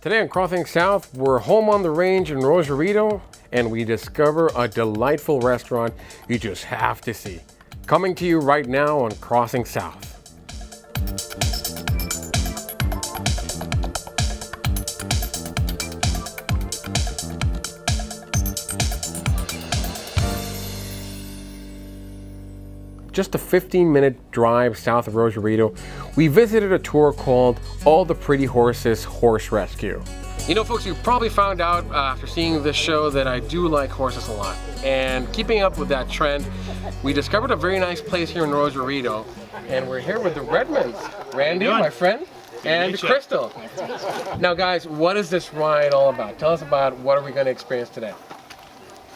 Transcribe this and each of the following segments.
Today on Crossing South, we're home on the range in Rosarito, and we discover a delightful restaurant you just have to see. Coming to you right now on Crossing South. Just a 15-minute drive south of Rosarito, we visited a tour called All the Pretty Horses Horse Rescue. You know, folks, you probably found out after seeing this show that I do like horses a lot. And keeping up with that trend, we discovered a very nice place here in Rosarito. And we're here with the Redmonds. Randy, my friend, and Crystal. Now guys, what is this ride all about? Tell us about what are we going to experience today?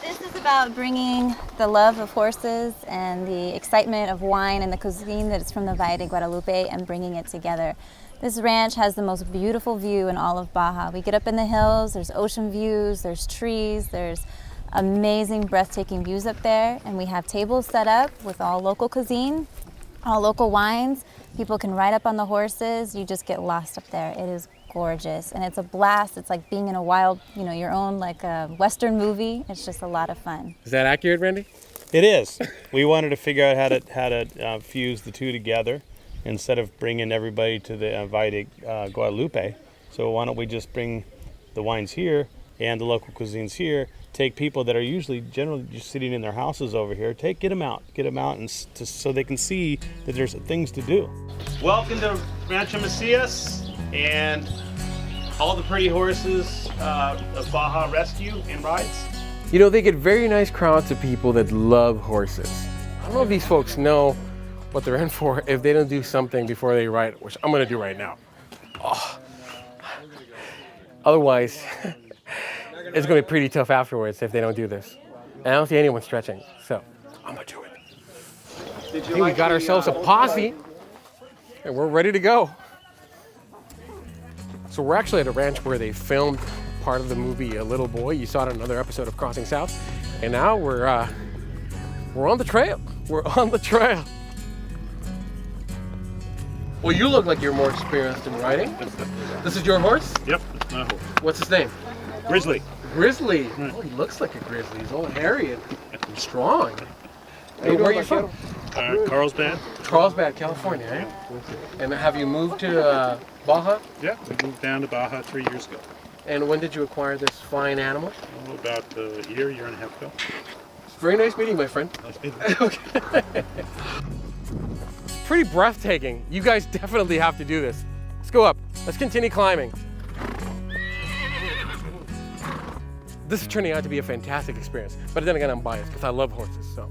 This is about bringing the love of horses and the excitement of wine and the cuisine that is from the Valle de Guadalupe and bringing it together. This ranch has the most beautiful view in all of Baja. We get up in the hills, there's ocean views, there's trees, there's amazing breathtaking views up there, and we have tables set up with all local cuisine, all local wines. People can ride up on the horses, you just get lost up there. It is gorgeous, and it's a blast. It's like being in a wild, your own like a Western movie. It's just a lot of fun. Is that accurate, Randy? It is. We wanted to figure out how to fuse the two together instead of bringing everybody to the Valle de Guadalupe. So why don't we just bring the wines here and the local cuisines here, take people that are generally just sitting in their houses over here, get them out and so they can see that there's things to do. Welcome to Rancho Macias and all the pretty horses of Baja Rescue and Rides. You know, they get very nice crowds of people that love horses. I don't know if these folks know what they're in for if they don't do something before they ride, which I'm going to do right now. Oh. Otherwise, it's going to be pretty tough afterwards if they don't do this. And I don't see anyone stretching, so I'm going to do it. I think we got ourselves a posse, and we're ready to go. So we're actually at a ranch where they filmed part of the movie A Little Boy. You saw it in another episode of Crossing South. And now we're on the trail. We're on the trail. Well, you look like you're more experienced in riding. This is your horse? Yep, that's my horse. What's his name? Grizzly. Grizzly. Right. Oh, he looks like a grizzly. He's all hairy and strong. Hey, where are you from? Carlsbad. Carlsbad, California, eh? And have you moved to Baja? Yeah, we moved down to Baja 3 years ago. And when did you acquire this fine animal? Oh, about a year and a half ago. Very nice meeting, my friend. Nice meeting you. Okay. Pretty breathtaking. You guys definitely have to do this. Let's go up. Let's continue climbing. This is turning out to be a fantastic experience. But then again, I'm biased because I love horses, so.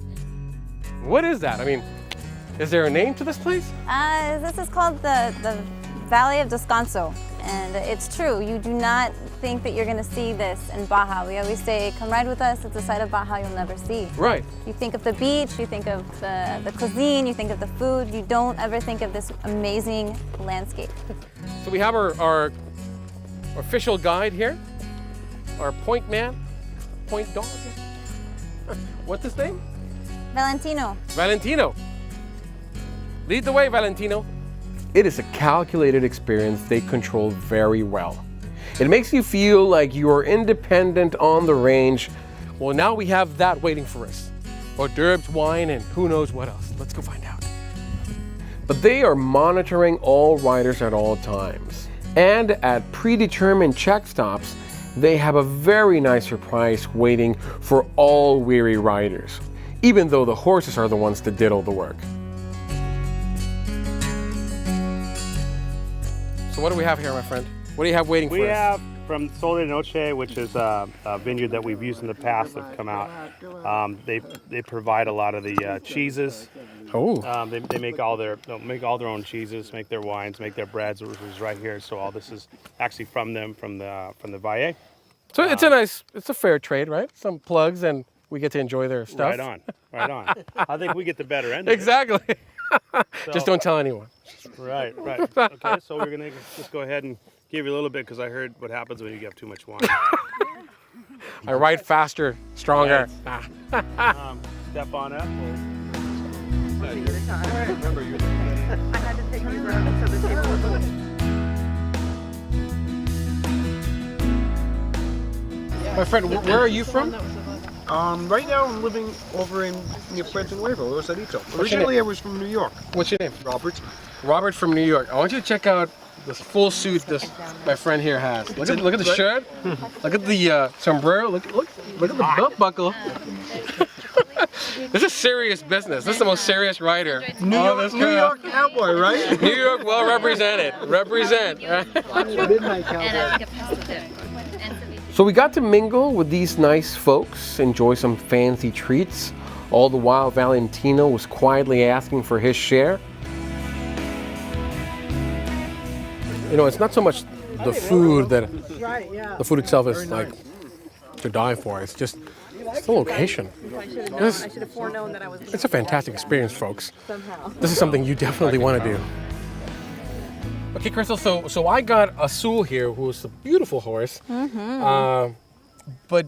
What is that? I mean, is there a name to this place? This is called the Valley of Descanso, and it's true. You do not think that you're going to see this in Baja. We always say, come ride with us. It's a side of Baja you'll never see. Right. You think of the beach, you think of the cuisine, you think of the food. You don't ever think of this amazing landscape. So we have our official guide here, our point man, point dog. What's his name? Valentino. Valentino. Lead the way, Valentino. It is a calculated experience they control very well. It makes you feel like you are independent on the range. Well, now we have that waiting for us. Hors d'oeuvres, wine, and who knows what else. Let's go find out. But they are monitoring all riders at all times. And at predetermined check stops, they have a very nice surprise waiting for all weary riders, even though the horses are the ones that did all the work. So what do we have here, my friend? What do you have waiting for us? We have from Sol de Noche, which is a vineyard that we've used in the past that have come out. They provide a lot of the cheeses. Oh. They make all their own cheeses, make their wines, make their breads, which is right here. So all this is actually from them, from the Valle. So it's a fair trade, right? Some plugs and we get to enjoy their stuff. Right on. I think we get the better end. Exactly. Just don't tell anyone. Right. Okay, so we're gonna just go ahead and give you a little bit because I heard what happens when you have too much wine. I ride faster, stronger. Right. Step on up. Remember, you're I had to take these around until the table was My friend, where are you from? Right now I'm living over near Puerto Nuevo, Rosarito. your Originally name? I was from New York. What's your name? Robert. Robert from New York. I want you to check out this full suit my friend here has. Look at the shirt. Look at the sombrero. Look at the belt buckle. This is serious business. This is the most serious rider. New York cowboy, right? New York, well represented. Represent. Midnight cowboy. So we got to mingle with these nice folks, enjoy some fancy treats, all the while Valentino was quietly asking for his share. You know, it's not so much the food the food itself is like to die for. It's just the location. It's a fantastic experience, folks. This is something you definitely want to do. Okay, Crystal, so I got Azul here, who's a beautiful horse. But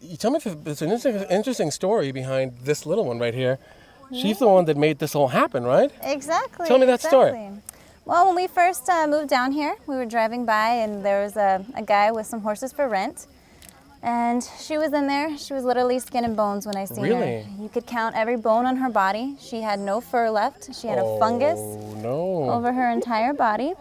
you tell me if there's an interesting story behind this little one right here. She's the one that made this all happen, right? Exactly. Tell me that story. Well, when we first moved down here, we were driving by and there was a guy with some horses for rent. And she was in there. She was literally skin and bones when I seen her. You could count every bone on her body. She had no fur left. She had a fungus over her entire body.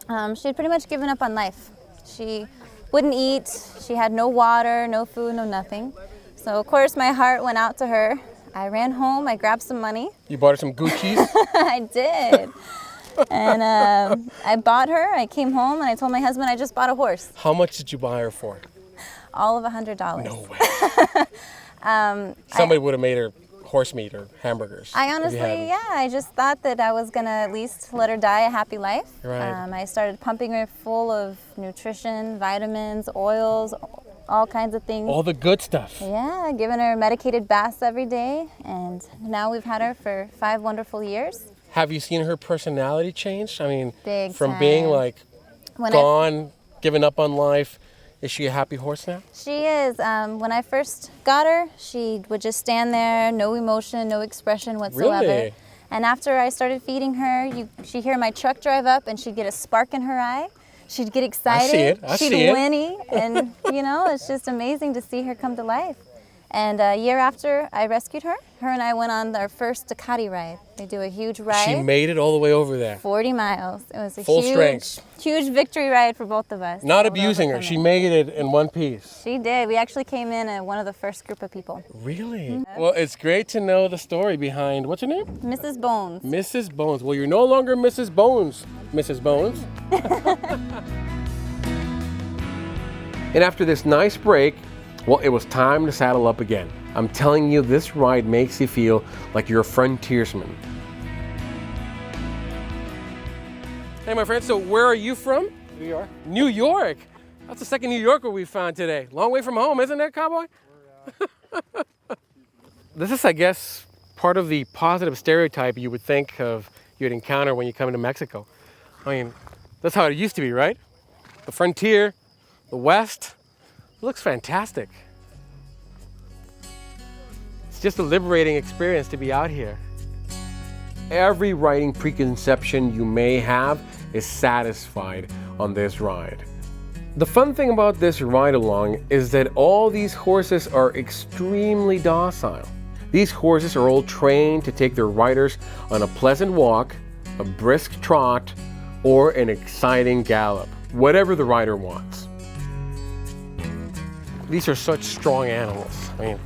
She had pretty much given up on life. She wouldn't eat. She had no water, no food, no nothing. So of course my heart went out to her. I ran home. I grabbed some money. You bought her some Gucci's? I did. And I bought her. I came home and I told my husband I just bought a horse. How much did you buy her for? All of $100. No way. Somebody would have made her horse meat or hamburgers. I honestly, I just thought that I was gonna at least let her die a happy life. Right. I started pumping her full of nutrition, vitamins, oils, all kinds of things. All the good stuff. Yeah, giving her medicated baths every day, and now we've had her for 5 wonderful years. Have you seen her personality change? I mean, Big from time. being like When gone, giving up on life, is she a happy horse now? She is. When I first got her, she would just stand there, no emotion, no expression whatsoever. Really? And after I started feeding her, she'd hear my truck drive up and she'd get a spark in her eye. She'd get excited. I She'd see it. whinny. And, you know, it's just amazing to see her come to life. And a year after I rescued her, her and I went on our first Ducati ride. They do a huge ride. She made it all the way over there. 40 miles. It was a Full strength. huge victory ride for both of us. Not abusing her. She made it in one piece. She did. We actually came in at one of the first group of people. Really? Well, it's great to know the story behind, what's her name? Mrs. Bones. Mrs. Bones. Well, you're no longer Mrs. Bones, Mrs. Bones. And after this nice break, well, it was time to saddle up again. I'm telling you, this ride makes you feel like you're a frontiersman. Hey, my friend, so where are you from? New York. New York? That's the second New Yorker we found today. Long way from home, isn't it, cowboy? This is, I guess, part of the positive stereotype you would think of you'd encounter when you come into Mexico. I mean, that's how it used to be, right? The frontier, the West. It looks fantastic. It's just a liberating experience to be out here. Every riding preconception you may have is satisfied on this ride. The fun thing about this ride along is that all these horses are extremely docile. These horses are all trained to take their riders on a pleasant walk, a brisk trot, or an exciting gallop, whatever the rider wants. These are such strong animals. I mean,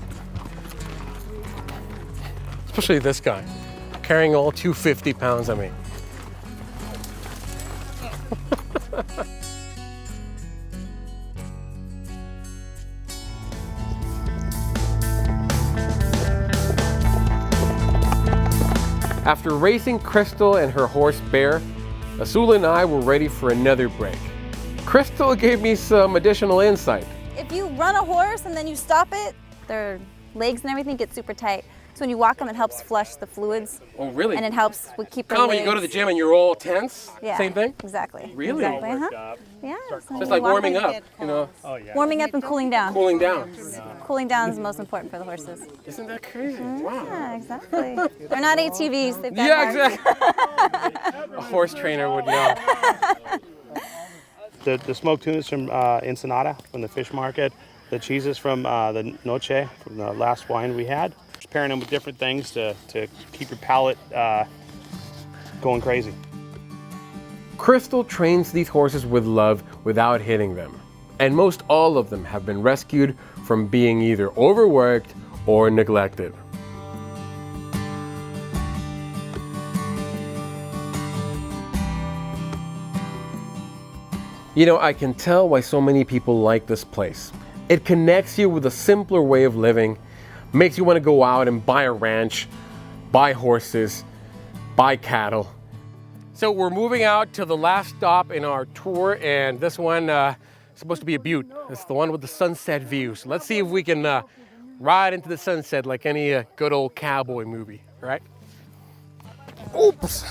especially this guy, carrying all 250 pounds of me. After racing Crystal and her horse Bear, Azul and I were ready for another break. Crystal gave me some additional insight. If you run a horse and then you stop it, their legs and everything get super tight. So when you walk them, it helps flush the fluids. Oh, really? And it helps keep their When legs. you go to the gym and you're all tense? Yeah, Same thing? Exactly. Really? Exactly. Yeah. So It's when like you walk warming them- up, you know, Warming up and cooling down. cooling down. Cooling down is the most important for the horses. Isn't that crazy? Wow. Yeah, exactly. They're not ATVs. They've got Yeah, hearts. exactly. A horse trainer would know. The smoked tuna is from Ensenada, from the fish market. the cheeses from the Noche, from the last wine we had. Just pairing them with different things to keep your palate going crazy. Crystal trains these horses with love without hitting them. And most all of them have been rescued from being either overworked or neglected. You know, I can tell why so many people like this place. It connects you with a simpler way of living, makes you want to go out and buy a ranch, buy horses, buy cattle. So we're moving out to the last stop in our tour, and this one is supposed to be a beaut. It's the one with the sunset view. So let's see if we can ride into the sunset like any good old cowboy movie, right? Oops.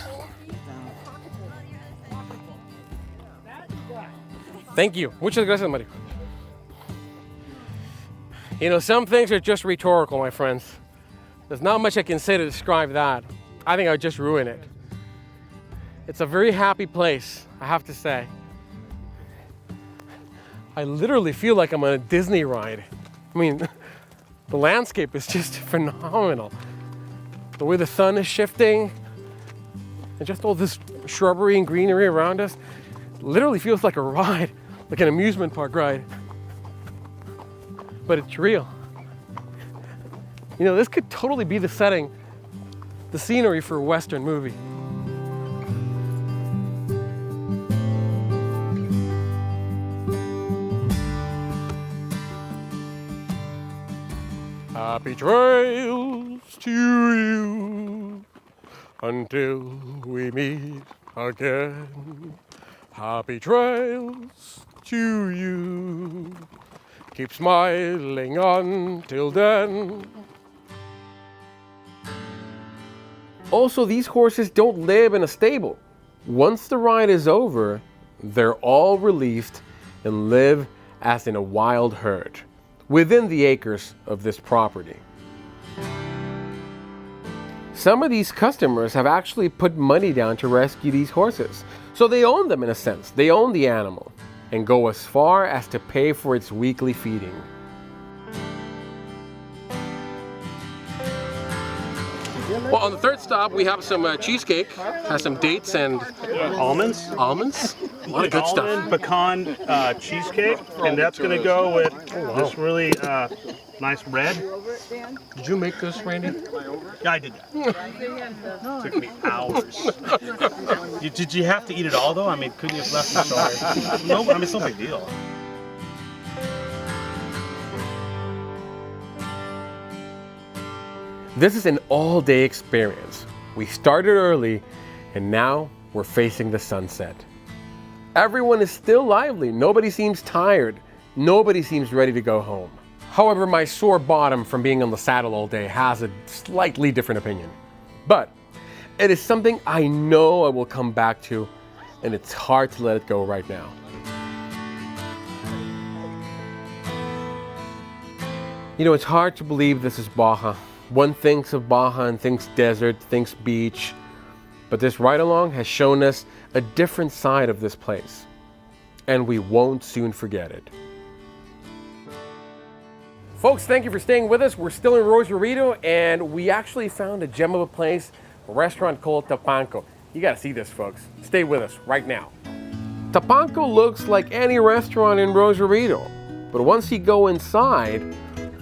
Thank you. Muchas gracias, Mario. You know, some things are just rhetorical, my friends. There's not much I can say to describe that. I think I would just ruin it. It's a very happy place, I have to say. I literally feel like I'm on a Disney ride. I mean, the landscape is just phenomenal. The way the sun is shifting, and just all this shrubbery and greenery around us, literally feels like a ride, like an amusement park ride. But it's real. You know, this could totally be the setting, the scenery for a Western movie. Happy trails to you until we meet again. Happy trails to you. Keep smiling until then. Also, these horses don't live in a stable. Once the ride is over, they're all released and live as in a wild herd within the acres of this property. Some of these customers have actually put money down to rescue these horses. So they own them in a sense. They own the animal and go as far as to pay for its weekly feeding. Well, on the third stop, we have some cheesecake, has some dates and Almonds. almonds. A lot of good stuff. Almond pecan cheesecake, and that's going to go with this really nice red. Did you make this, Randy? Yeah, I did that. Took me hours. Did you have to eat it all, though? I mean, couldn't you have left it? No, I mean, it's no big deal. This is an all-day experience. We started early, and now we're facing the sunset. Everyone is still lively. Nobody seems tired. Nobody seems ready to go home. However, my sore bottom from being on the saddle all day has a slightly different opinion. But it is something I know I will come back to, and it's hard to let it go right now. You know, it's hard to believe this is Baja. One thinks of Baja and thinks desert, thinks beach, but this ride-along has shown us a different side of this place, and we won't soon forget it. Folks, thank you for staying with us. We're still in Rosarito, and we actually found a gem of a place, a restaurant called Tapanco. You gotta see this, folks. Stay with us right now. Tapanco looks like any restaurant in Rosarito, but once you go inside,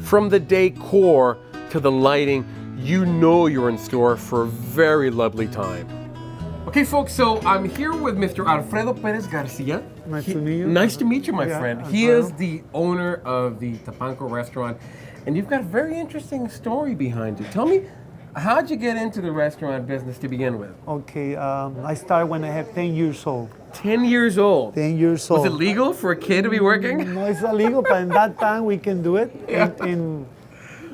from the decor to the lighting, you know you're in store for a very lovely time. Okay, folks, so I'm here with Mr. Alfredo Perez Garcia. Nice to meet you. Nice to meet you, my Yeah, friend. Alfredo. He is the owner of the Tapanco restaurant, and you've got a very interesting story behind you. Tell me, how'd you get into the restaurant business to begin with? Okay, I started when I had 10 years old. 10 years old. 10 years old. Was it legal for a kid to be working? No, it's illegal, but in that time we can do it. Yeah. And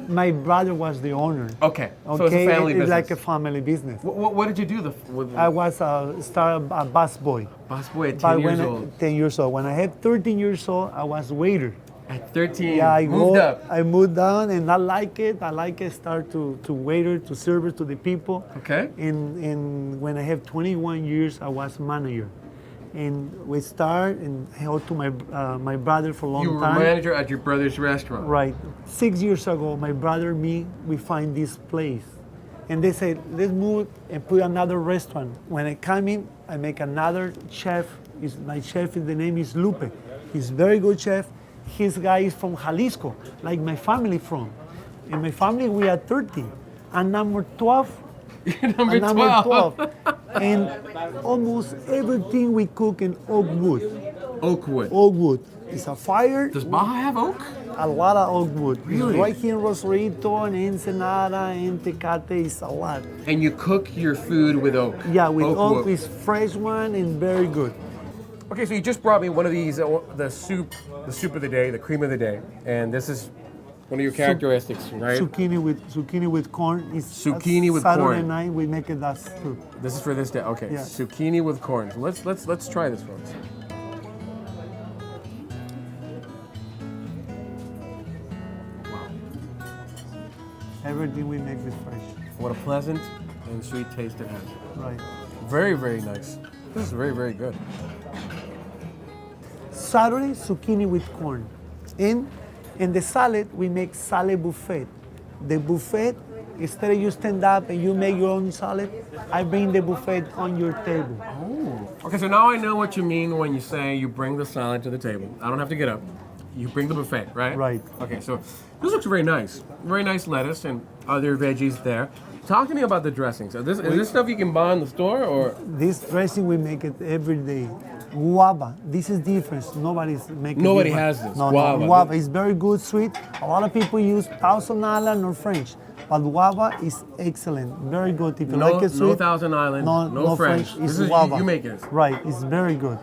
my brother was the owner. Okay, so it's a family it's business. like a family business. What did you do with I was started a bus boy. busboy at 10 But years when old? 10 years old. When I had 13 years old, I was waiter. At 13, Yeah, moved up. I moved down, and I like it. I like it. Start to waiter, to service to the people. Okay. And when I have 21 years, I was manager. And we start and help to my brother for a long You were time. manager at your brother's restaurant. Right. 6 years ago, my brother and me, we find this place. And they said, let's move and put another restaurant. When I come in, I make another chef. My chef, the name is Lupe. He's very good chef. His guy is from Jalisco, like my family from. In my family, we are 30. And number 12. Number 12. And almost everything we cook in oak wood. Oakwood. Oak wood. It's a fire. Does Baja have oak? A lot of oak wood. Really? Right here in Rosarito and Ensenada and Tecate is a lot. And you cook your food with oak? Yeah, with oak wood. is fresh one and very good. Okay, so you just brought me one of these, the soup of the day, the cream of the day. And this is one of your characteristics, right? Zucchini with corn. It's Zucchini with Saturday corn. night we make it that soup. This is for this day. Okay, Yeah. zucchini with corn. So let's try this, folks. Everything we make is fresh. What a pleasant and sweet taste it has. Right. Very, very nice. This is very, very good. Saturday, zucchini with corn. And in the salad, we make salad buffet. The buffet, instead of you stand up and you make your own salad, I bring the buffet on your table. Oh. Okay, so now I know what you mean when you say you bring the salad to the table. I don't have to get up. You bring the buffet, right? Right. Okay, so this looks very nice. Very nice lettuce and other veggies there. Talk to me about the dressings. Is this stuff you can buy in the store, or? This dressing, we make it every day. Guava, this is different. Nobody's making Nobody different. has this. No, Guava. no, guava is very good, sweet. A lot of people use Thousand Island or French, but guava is excellent. Very good. If you like it sweet. No Thousand Island, no French. It's This is guava. you make it. Right, it's very good.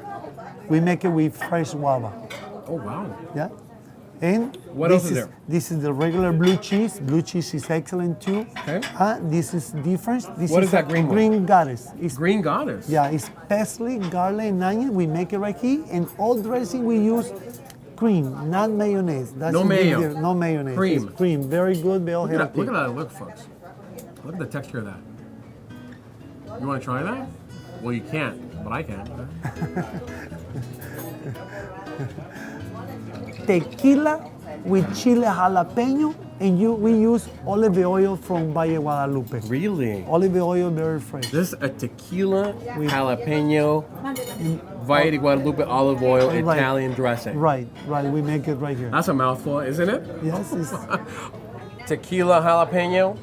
We make it with fresh guava. Oh wow. Yeah. And What else is there? This is the regular blue cheese. Blue cheese is excellent too. Okay. This is different. This What is that a green one? green goddess. It's Green goddess. Yeah, it's parsley, garlic, and onion. We make it right here. And all dressing we use cream, not mayonnaise. That's No the big mayo. deal. No mayonnaise. Cream. It's cream. Very good. Very Look at healthy. that look, folks. Look at the texture of that. You want to try that? Well, you can't, but I can. Tequila with chile jalapeno, and we use olive oil from Valle Guadalupe. Really? Olive oil, very fresh. This is a tequila, jalapeno, Valle de Guadalupe olive oil, Right. Italian dressing. Right. We make it right here. That's a mouthful, isn't it? Yes, it's Tequila, jalapeno.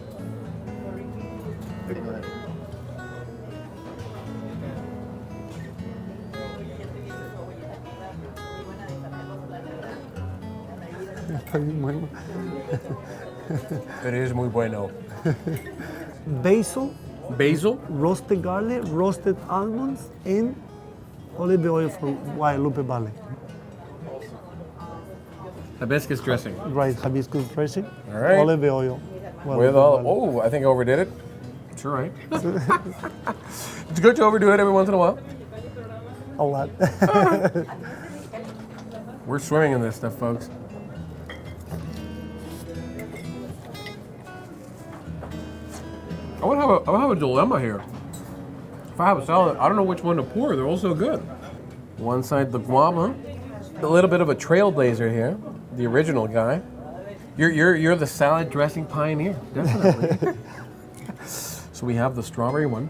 It is muy bueno. basil, Basil? roasted garlic, roasted almonds, and olive oil from Guadalupe Valley. Hibiscus dressing. Right, hibiscus dressing. All right. Olive oil. With all, I think I overdid it. It's all right. It's good to overdo it every once in a while. A lot. We're swimming in this stuff, folks. I would have a dilemma here. If I have a salad, I don't know which one to pour. They're all so good. One side the guava, a little bit of a trailblazer here, the original guy. You're the salad dressing pioneer, definitely. So we have the strawberry one.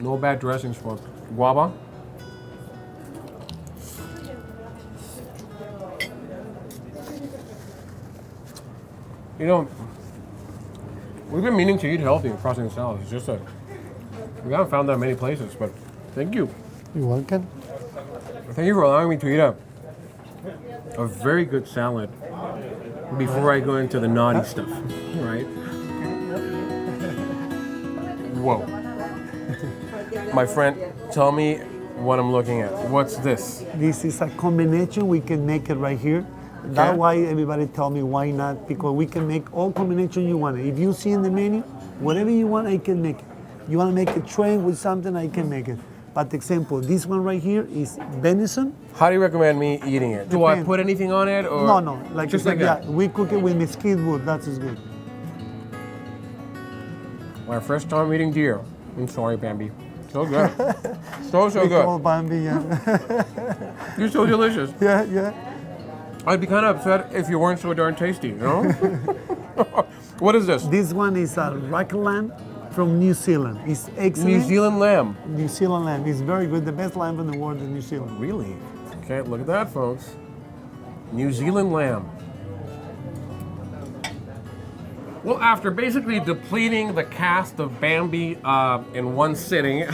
No bad dressings for guava. You know, we've been meaning to eat healthy in Crossing the Salads. It's just that we haven't found that many places, but thank you. You're welcome. Thank you for allowing me to eat a very good salad before I go into the naughty stuff, right? Whoa. My friend, tell me what I'm looking at. What's this? This is a combination. We can make it right here. That's why everybody tell me why not, because we can make all combination you want. If you see in the menu, whatever you want, I can make it. You want to make a train with something, I can make it. But example, this one right here is venison. How do you recommend me eating it? Do I Depends. put anything on it, or No, like just I like said, that? yeah, we cook it with mesquite wood. That is good. My first time eating deer. I'm sorry, Bambi. So good. so They call good. Bambi, yeah. You're so delicious. Yeah. I'd be kind of upset if you weren't so darn tasty, you know? What is this? This one is a rack lamb from New Zealand. It's excellent. New Zealand lamb. New Zealand lamb. It's very good. The best lamb in the world in New Zealand. Really? Okay, look at that, folks. New Zealand lamb. Well, after basically depleting the cast of Bambi in one sitting,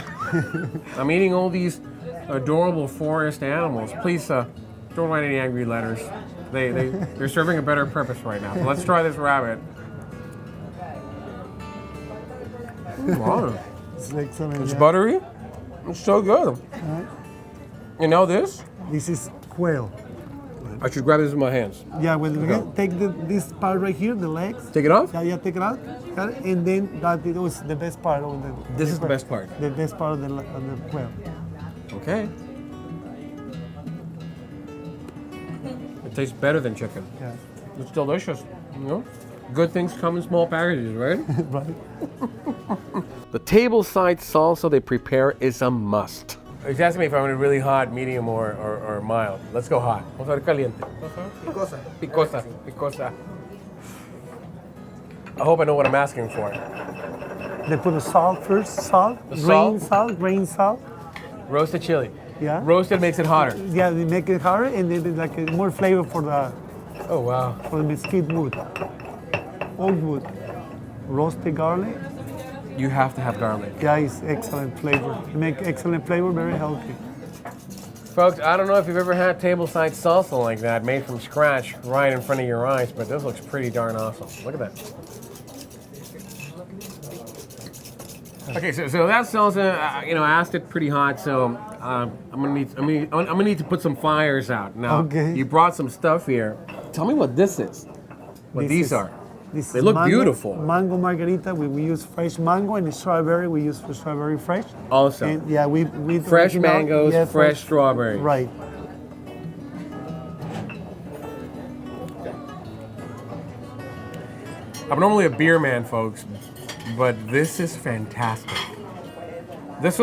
I'm eating all these adorable forest animals. Please don't write any angry letters. They're serving a better purpose right now. So let's try this rabbit. Wow. It's excellent. It's yeah. buttery. It's so good. And now this? This is quail. I should grab this in my hands. Yeah, when we Okay. take this part right here, the legs. Take it off? Yeah, take it out. Got it? And then that it was the best part of the. This is the best part. The best part of the quail. Okay. It tastes better than chicken. Yeah. It's delicious. You know? Good things come in small packages, right? Right. The tableside salsa they prepare is a must. He's asking me if I want it really hot, medium, or mild. Let's go hot. Vamos a ver caliente. Picosa. I hope I know what I'm asking for. They put the salt first, grain salt. Roasted chili. Yeah. Roasted makes it hotter. Yeah, they make it harder and then like more flavor for the Oh, wow. mesquite wood, oak wood, roasted garlic. You have to have garlic. Yeah, it's excellent flavor. Make excellent flavor, very healthy. Folks, I don't know if you've ever had tableside salsa like that, made from scratch, right in front of your eyes, but this looks pretty darn awesome. Look at that. Okay, so that salsa, I asked it pretty hot, so I'm gonna need to put some fires out. Now, Okay. you brought some stuff here. Tell me what this is. What these are. This They is look mango, beautiful. Mango margarita. We use fresh mango and strawberry. We use for strawberry fresh. Also, And yeah, we fresh original- mangoes, yeah, fresh strawberries. Right. I'm normally a beer man, folks, but this is fantastic. This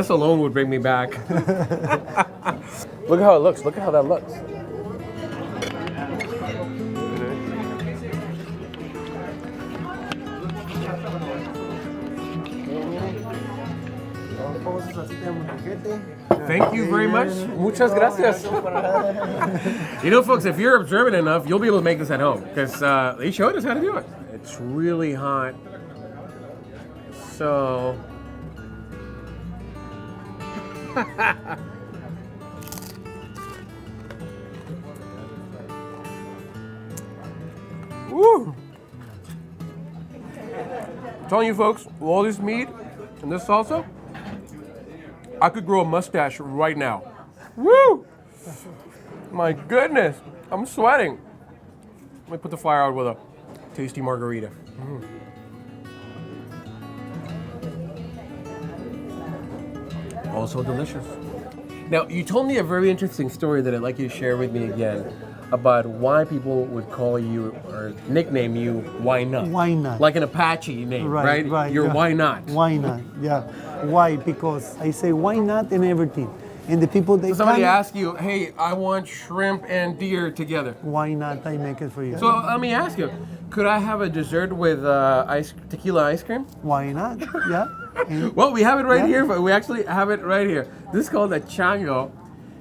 alone would bring me back. Look at how it looks. Look at how that looks. Thank you very much. Muchas gracias. Folks, if you're observant enough, you'll be able to make this at home because they showed us how to do it. It's really hot. So. Woo! I'm telling you, folks, with all this meat and this salsa, I could grow a mustache right now. Woo! My goodness, I'm sweating. Let me put the fire out with a tasty margarita. Also delicious. Now, you told me a very interesting story that I'd like you to share with me again about why people would call you or nickname you Why Not. Why not? Like an Apache name, right? You're yeah. Why Not. Why not? Yeah. Why? Because I say why not in everything. And the people they So somebody come, asks you, hey, I want shrimp and deer together. why not? I make it for you. So let me ask you, could I have a dessert with tequila ice cream? Why not? Yeah. And Well, we have it right Yeah. here, but we actually have it right here. This is called a chango,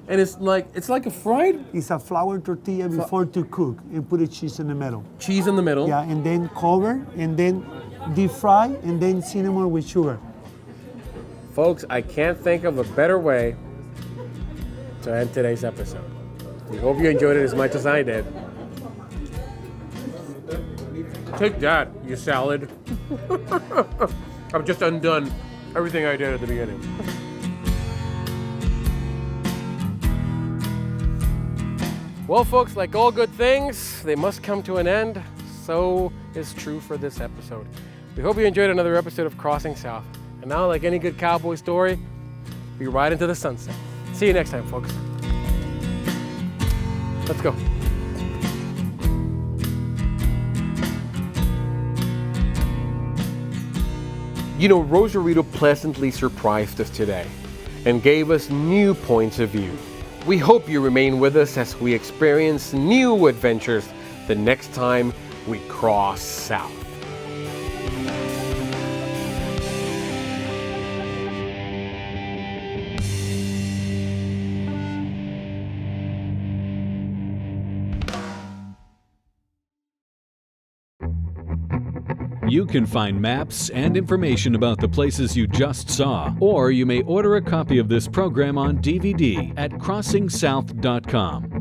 and it's like a fried it's a flour tortilla before to cook and put the cheese in the middle. cheese in the middle. Yeah, and then cover and then deep fry and then cinnamon with sugar. Folks, I can't think of a better way to end today's episode. We hope you enjoyed it as much as I did. Take that, you salad. I've just undone everything I did at the beginning. Well, folks, like all good things, they must come to an end. So is true for this episode. We hope you enjoyed another episode of Crossing South. And now, like any good cowboy story, we ride into the sunset. See you next time, folks. Let's go. You know, Rosarito pleasantly surprised us today and gave us new points of view. We hope you remain with us as we experience new adventures the next time we cross south. You can find maps and information about the places you just saw, or you may order a copy of this program on DVD at crossingsouth.com.